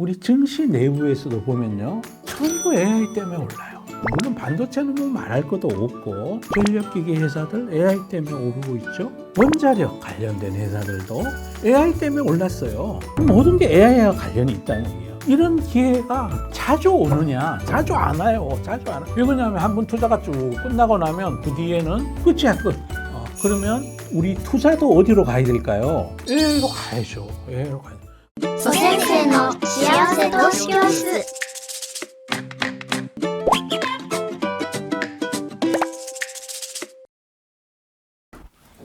우리 증시 내부에서도 보면요, 전부 AI 때문에 올라요. 물론 반도체는 뭐 말할 것도 없고, 전력기기 회사들 AI 때문에 오르고 있죠. 원자력 관련된 회사들도 AI 때문에 올랐어요. 모든 게 AI와 관련이 있다는 얘기예요. 이런 기회가 자주 오느냐? 자주 안 와요. 자주 안 와요. 왜 그러냐면 한 번 투자가 쭉 끝나고 나면 그 뒤에는 끝이야, 끝. 그러면 우리 투자도 어디로 가야 될까요? AI로 가야죠. AI로 가야죠. 蘇先生の幸せ投資教室。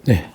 네.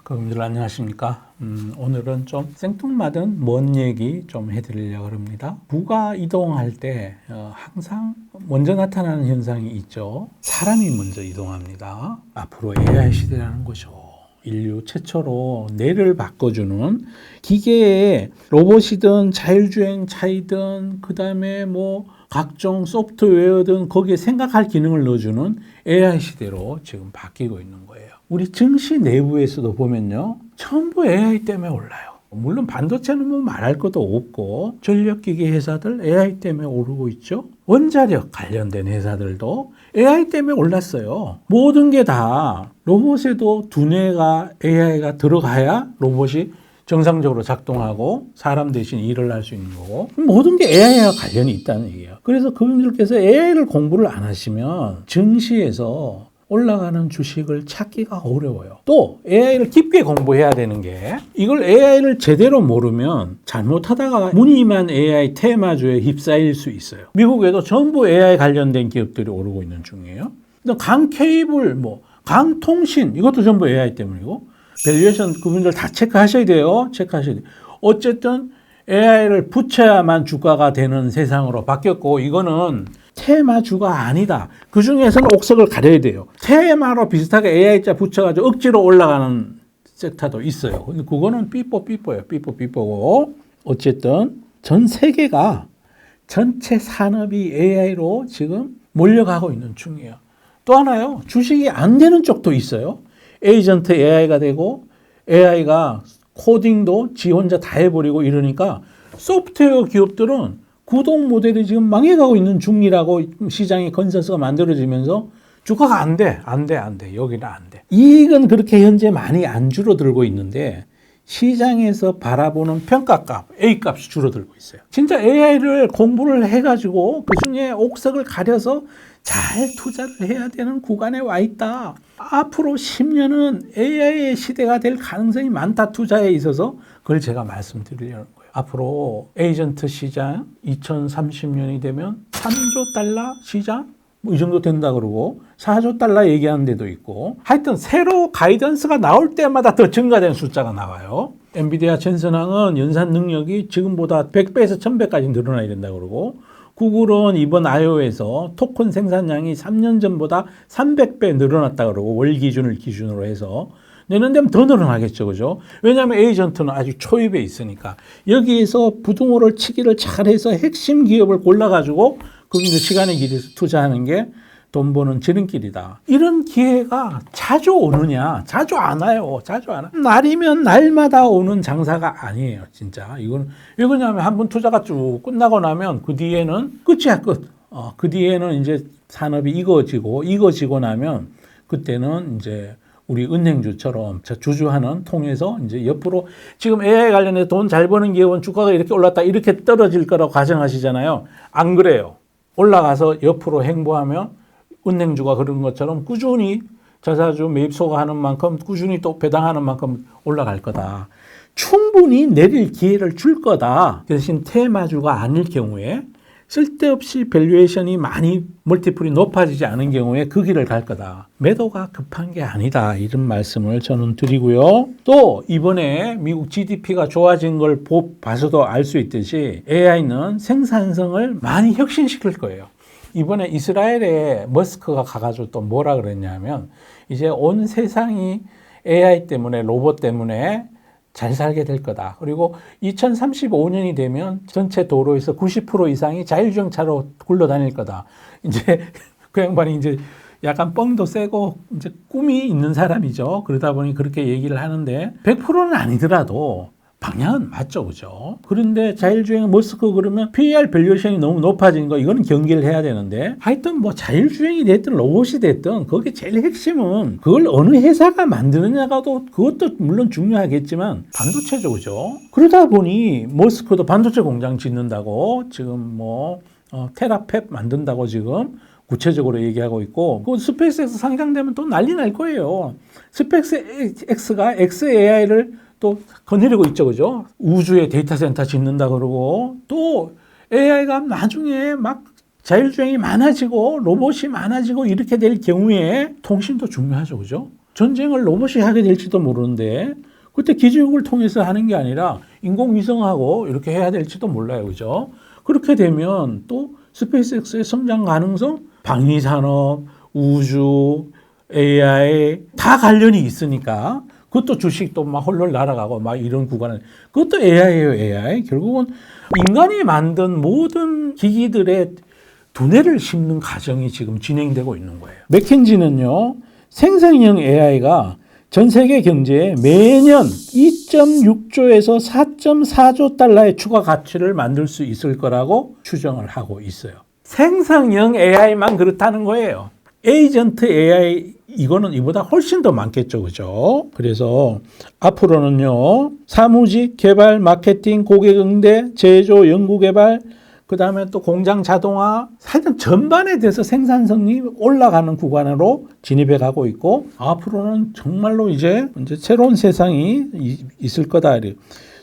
그분들 안녕하십니까? 오늘은 좀 생뚱맞은 먼 얘기 좀 해드리려고 합니다. 부가 이동할 때 항상 먼저 나타나는 현상이 있죠. 사람이 먼저 이동합니다. 앞으로 AI 시대라는 거죠. 인류 최초로 뇌를 바꿔주는 기계에 로봇이든 자율주행 차이든 그 다음에 뭐 각종 소프트웨어든 거기에 생각할 기능을 넣어주는 AI 시대로 지금 바뀌고 있는 거예요. 우리 증시 내부에서도 보면요, 전부 AI 때문에 올라요. 물론 반도체는 뭐 말할 것도 없고, 전력기기 회사들 AI 때문에 오르고 있죠. 원자력 관련된 회사들도 AI 때문에 올랐어요. 모든 게 다 로봇에도 두뇌가 AI가 들어가야 로봇이 정상적으로 작동하고 사람 대신 일을 할 수 있는 거고, 모든 게 AI와 관련이 있다는 얘기예요. 그래서 그분들께서 AI를 공부를 안 하시면 증시에서 올라가는 주식을 찾기가 어려워요. 또 AI를 깊게 공부해야 되는 게, 이걸 AI를 제대로 모르면 잘못하다가 무늬만 AI 테마주에 휩싸일 수 있어요. 미국에도 전부 AI 관련된 기업들이 오르고 있는 중이에요. 강 케이블, 강 통신, 이것도 전부 AI 때문이고, 밸류에이션 그분들 다 체크하셔야 돼요. 체크하셔야 돼요. 어쨌든 AI를 붙여야만 주가가 되는 세상으로 바뀌었고, 이거는 테마주가 아니다. 그 중에서는 옥석을 가려야 돼요. 테마로 비슷하게 AI자 붙여가지고 억지로 올라가는 섹터도 있어요. 근데 그거는 삐뽀예요. 삐뽀고. 어쨌든 전 세계가 전체 산업이 AI로 지금 몰려가고 있는 중이에요. 또 하나요, 주식이 안 되는 쪽도 있어요. 에이전트 AI가 되고, AI가 코딩도 지 혼자 다 해버리고 이러니까 소프트웨어 기업들은 구독 모델이 지금 망해가고 있는 중이라고 시장의 컨센서스가 만들어지면서 주가가 안 돼. 여기는 안 돼. 이익은 그렇게 현재 많이 안 줄어들고 있는데 시장에서 바라보는 평가값, A값이 줄어들고 있어요. 진짜 AI를 공부를 해가지고 그 중에 옥석을 가려서 잘 투자를 해야 되는 구간에 와 있다. 앞으로 10년은 AI의 시대가 될 가능성이 많다, 투자에 있어서. 그걸 제가 말씀드리려는 거예요. 앞으로 에이전트 시장 2030년이 되면 3조 달러 시장? 이 정도 된다 그러고 4조 달러 얘기하는 데도 있고, 하여튼 새로 가이던스가 나올 때마다 더 증가된 숫자가 나와요. 엔비디아 전선항은 연산 능력이 지금보다 100배에서 1000배까지 늘어나야 된다 그러고, 구글은 이번 I/O에서 토큰 생산량이 3년 전보다 300배 늘어났다 그러고, 월 기준으로 해서 내년 되면 더 늘어나겠죠, 그죠? 왜냐하면 에이전트는 아직 초입에 있으니까. 여기에서 부등호를 치기를 잘해서 핵심 기업을 골라가지고 거기서 시간의 길이에서 투자하는 게 돈 버는 지름길이다. 이런 기회가 자주 오느냐? 자주 안 와요. 자주 안 와요. 날이면 날마다 오는 장사가 아니에요, 진짜. 이건 왜 그러냐면 한 번 투자가 쭉 끝나고 나면 그 뒤에는 끝이야, 끝. 그 뒤에는 이제 산업이 익어지고 나면 그때는 이제 우리 은행주처럼 주주하는 통해서 이제 옆으로, 지금 AI 관련해서 돈 잘 버는 기업은 주가가 이렇게 올랐다 이렇게 떨어질 거라고 가정하시잖아요. 안 그래요. 올라가서 옆으로 행보하면 은행주가 그런 것처럼 꾸준히 자사주 매입소가 하는 만큼 꾸준히 또 배당하는 만큼 올라갈 거다. 충분히 내릴 기회를 줄 거다. 대신 테마주가 아닐 경우에, 쓸데없이 밸류에이션이 많이 멀티플이 높아지지 않은 경우에 그 길을 갈 거다. 매도가 급한 게 아니다. 이런 말씀을 저는 드리고요. 또 이번에 미국 GDP가 좋아진 걸 봐서도 알 수 있듯이 AI는 생산성을 많이 혁신시킬 거예요. 이번에 이스라엘에 머스크가 가가지고 또 뭐라 그랬냐면, 이제 온 세상이 AI 때문에, 로봇 때문에 잘 살게 될 거다. 그리고 2035년이 되면 전체 도로에서 90% 이상이 자율주행차로 굴러다닐 거다. 이제 그 양반이 이제 약간 뻥도 세고 이제 꿈이 있는 사람이죠. 그러다 보니 그렇게 얘기를 하는데 100%는 아니더라도 방향은 맞죠, 그죠? 그런데 자율주행 머스크 그러면 PER 밸류에이션이 너무 높아진 거, 이거는 경계를 해야 되는데, 하여튼 뭐 자율주행이 됐든 로봇이 됐든, 거기 제일 핵심은 그걸 어느 회사가 만드느냐가도 그것도 물론 중요하겠지만, 반도체죠, 그죠? 그러다 보니 머스크도 반도체 공장 짓는다고 지금 뭐, 테라팹 만든다고 지금 구체적으로 얘기하고 있고, 그 스페이스X 상장되면 또 난리 날 거예요. 스페이스X가 XAI를 또 거느리고 있죠, 그죠? 우주에 데이터 센터 짓는다 그러고, 또 AI가 나중에 막 자율주행이 많아지고 로봇이 많아지고 이렇게 될 경우에 통신도 중요하죠, 그죠? 전쟁을 로봇이 하게 될지도 모르는데, 그때 기지국을 통해서 하는 게 아니라 인공위성하고 이렇게 해야 될지도 몰라요, 그죠? 그렇게 되면 또 스페이스X의 성장 가능성, 방위산업, 우주, AI 다 관련이 있으니까, 그것도 주식도 막 헐헐 날아가고 막 이런 구간을, 그것도 AI예요, AI. 결국은 인간이 만든 모든 기기들의 두뇌를 심는 과정이 지금 진행되고 있는 거예요. 맥킨지는요, 생성형 AI가 전 세계 경제에 매년 2.6조에서 4.4조 달러의 추가 가치를 만들 수 있을 거라고 추정을 하고 있어요. 생성형 AI만 그렇다는 거예요. 에이전트 AI, 이거는 이보다 훨씬 더 많겠죠, 그죠? 그래서 앞으로는요, 사무직, 개발, 마케팅, 고객 응대, 제조, 연구 개발, 그 다음에 또 공장 자동화, 하여튼 전반에 대해서 생산성이 올라가는 구간으로 진입해 가고 있고, 앞으로는 정말로 이제 새로운 세상이 있을 거다.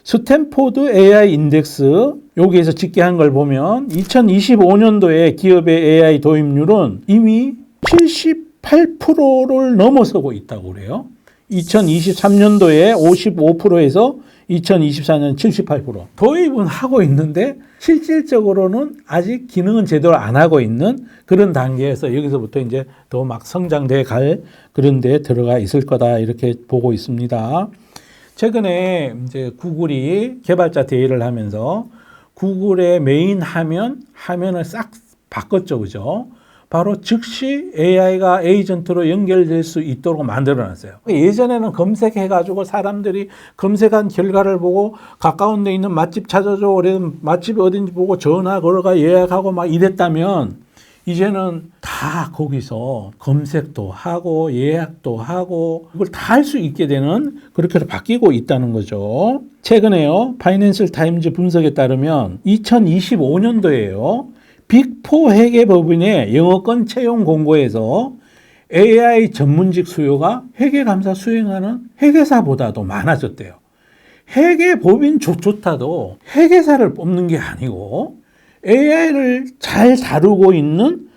스탠포드 AI 인덱스, 여기에서 집계한 걸 보면 2025년도에 기업의 AI 도입률은 이미 78%를 넘어서고 있다고 그래요. 2023년도에 55%에서 2024년 78%. 도입은 하고 있는데 실질적으로는 아직 기능은 제대로 안 하고 있는 그런 단계에서 여기서부터 이제 더 막 성장돼 갈 그런 데 들어가 있을 거다, 이렇게 보고 있습니다. 최근에 이제 구글이 개발자 대회를 하면서 구글의 메인 화면을 싹 바꿨죠, 그죠? 바로 즉시 AI가 에이전트로 연결될 수 있도록 만들어놨어요. 예전에는 검색해가지고 사람들이 검색한 결과를 보고 가까운 데 있는 맛집 찾아줘, 그래서 맛집이 어딘지 보고 전화 걸어가 예약하고 막 이랬다면, 이제는 다 거기서 검색도 하고 예약도 하고 이걸 다 할 수 있게 되는, 그렇게 바뀌고 있다는 거죠. 최근에요, 파이낸셜 타임즈 분석에 따르면 2025년도에요, 빅4 회계법인의 영어권 채용 공고에서 AI 전문직 수요가 회계감사 수행하는 회계사보다도 많아졌대요. 회계법인조차도 회계사를 뽑는 게 아니고 AI를 잘 다루고 있는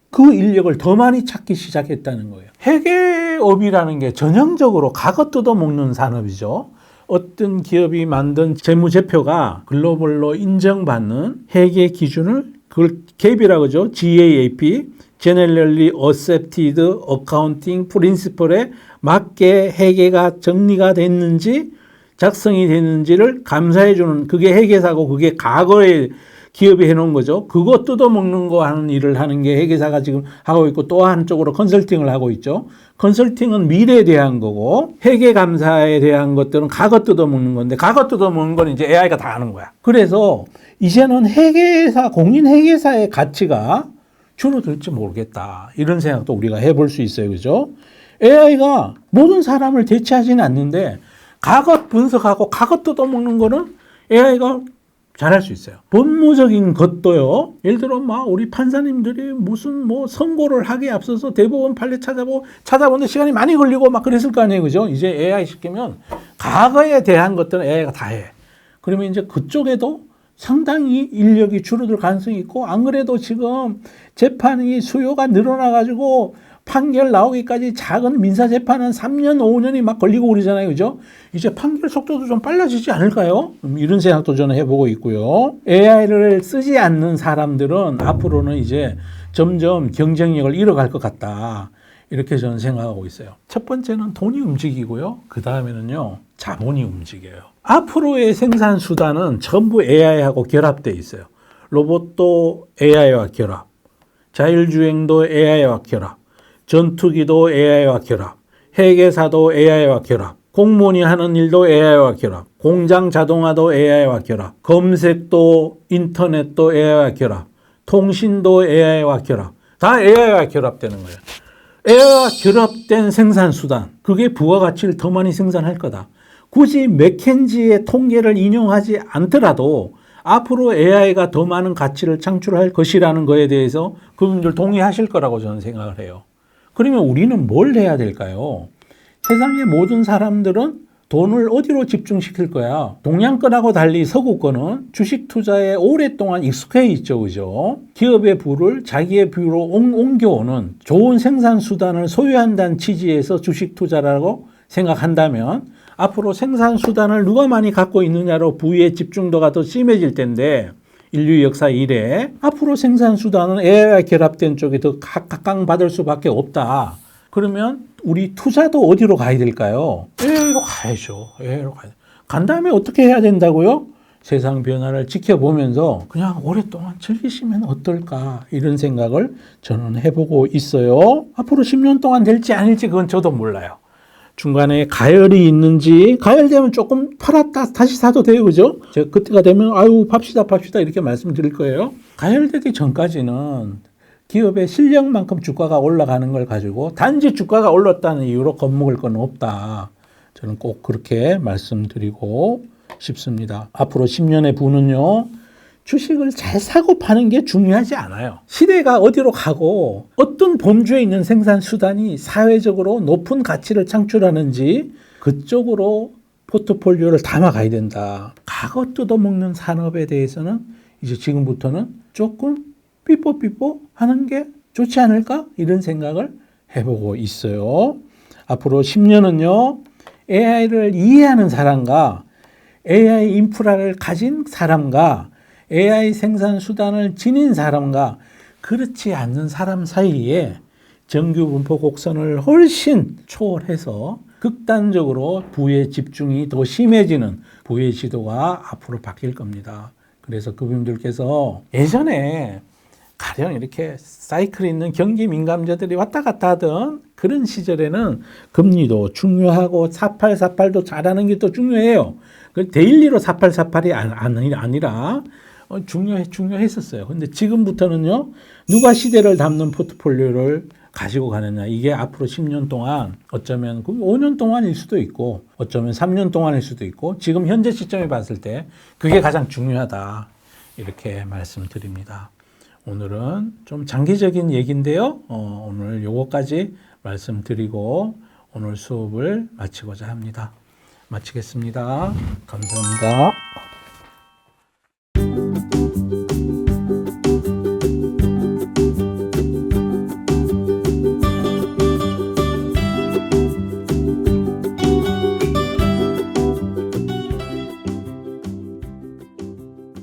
그 인력을 더 많이 찾기 시작했다는 거예요. 회계업이라는 게 전형적으로 과거 뜯어먹는 산업이죠. 어떤 기업이 만든 재무제표가 글로벌로 인정받는 회계 기준을, 그걸 GAAP이라고 하죠. GAAP, Generally Accepted Accounting Principle에 맞게 회계가 정리가 됐는지 작성이 됐는지를 감사해주는, 그게 회계사고, 그게 과거에 기업이 해놓은 거죠. 그거 뜯어먹는 거 하는 일을 하는 게 회계사가 지금 하고 있고, 또 한쪽으로 컨설팅을 하고 있죠. 컨설팅은 미래에 대한 거고, 회계감사에 대한 것들은 과거 뜯어먹는 건데, 과거 뜯어먹는 건 이제 AI가 다 하는 거야. 그래서 이제는 회계사, 공인 회계사의 가치가 줄어들지 모르겠다, 이런 생각도 우리가 해볼 수 있어요, 그죠? AI가 모든 사람을 대체하지는 않는데, 과거 분석하고 과거 뜯어먹는 거는 AI가 잘할 수 있어요. 법무적인 것도요, 예를 들어 막 우리 판사님들이 무슨 뭐 선고를 하기에 앞서서 대법원 판례 찾아보는데 시간이 많이 걸리고 막 그랬을 거 아니에요, 그죠? 이제 AI 시키면 과거에 대한 것들은 AI가 다 해. 그러면 이제 그쪽에도 상당히 인력이 줄어들 가능성이 있고, 안 그래도 지금 재판이 수요가 늘어나가지고 판결 나오기까지 작은 민사재판은 3년, 5년이 막 걸리고 그러잖아요, 그죠? 이제 판결 속도도 좀 빨라지지 않을까요? 이런 생각도 저는 해보고 있고요. AI를 쓰지 않는 사람들은 앞으로는 이제 점점 경쟁력을 잃어갈 것 같다, 이렇게 저는 생각하고 있어요. 첫 번째는 돈이 움직이고요. 그 다음에는요, 자본이 움직여요. 앞으로의 생산 수단은 전부 AI하고 결합되어 있어요. 로봇도 AI와 결합, 자율주행도 AI와 결합, 전투기도 AI와 결합, 회계사도 AI와 결합, 공무원이 하는 일도 AI와 결합, 공장 자동화도 AI와 결합, 검색도 인터넷도 AI와 결합, 통신도 AI와 결합, 다 AI와 결합되는 거예요. AI와 결합된 생산수단, 그게 부가가치를 더 많이 생산할 거다. 굳이 맥켄지의 통계를 인용하지 않더라도 앞으로 AI가 더 많은 가치를 창출할 것이라는 거에 대해서 그분들 동의하실 거라고 저는 생각을 해요. 그러면 우리는 뭘 해야 될까요? 세상의 모든 사람들은 돈을 어디로 집중시킬 거야? 동양권하고 달리 서구권은 주식 투자에 오랫동안 익숙해 있죠, 그죠? 기업의 부를 자기의 부로 옮겨오는 좋은 생산 수단을 소유한다는 취지에서 주식 투자라고 생각한다면 앞으로 생산 수단을 누가 많이 갖고 있느냐로 부의 집중도가 더 심해질 텐데 인류 역사 이래 앞으로 생산 수단은 AI와 결합된 쪽에 더 각광받을 수밖에 없다. 그러면 우리 투자도 어디로 가야 될까요? AI로 가야죠. AI로 가야. 간 다음에 어떻게 해야 된다고요? 세상 변화를 지켜보면서 그냥 오랫동안 즐기시면 어떨까 이런 생각을 저는 해보고 있어요. 앞으로 10년 동안 될지 아닐지 그건 저도 몰라요. 중간에 가열이 있는지 가열되면 조금 팔았다 다시 사도 돼요, 그죠? 제가 그때가 되면 아유 팝시다 이렇게 말씀드릴 거예요. 가열되기 전까지는 기업의 실력만큼 주가가 올라가는 걸 가지고 단지 주가가 올랐다는 이유로 겁먹을 건 없다. 저는 꼭 그렇게 말씀드리고 싶습니다. 앞으로 10년의 부는요. 주식을 잘 사고 파는 게 중요하지 않아요. 시대가 어디로 가고 어떤 본주에 있는 생산 수단이 사회적으로 높은 가치를 창출하는지 그쪽으로 포트폴리오를 담아가야 된다. 과거 뜯어먹는 산업에 대해서는 이제 지금부터는 조금 삐뽀삐뽀 하는 게 좋지 않을까? 이런 생각을 해보고 있어요. 앞으로 10년은요. AI를 이해하는 사람과 AI 인프라를 가진 사람과 AI 생산 수단을 지닌 사람과 그렇지 않는 사람 사이에 정규 분포 곡선을 훨씬 초월해서 극단적으로 부의 집중이 더 심해지는 부의 지도가 앞으로 바뀔 겁니다. 그래서 그분들께서 예전에 가령 이렇게 사이클 있는 경기 민감자들이 왔다 갔다 하던 그런 시절에는 금리도 중요하고 4848도 잘하는 게 또 중요해요. 그 데일리로 4848이 아니라 중요했었어요. 근데 지금부터는요, 누가 시대를 담는 포트폴리오를 가지고 가느냐. 이게 앞으로 10년 동안 어쩌면 5년 동안일 수도 있고, 어쩌면 3년 동안일 수도 있고, 지금 현재 시점에 봤을 때 그게 가장 중요하다. 이렇게 말씀드립니다. 오늘은 좀 장기적인 얘기인데요. 오늘 요거까지 말씀드리고 오늘 수업을 마치고자 합니다. 마치겠습니다. 감사합니다.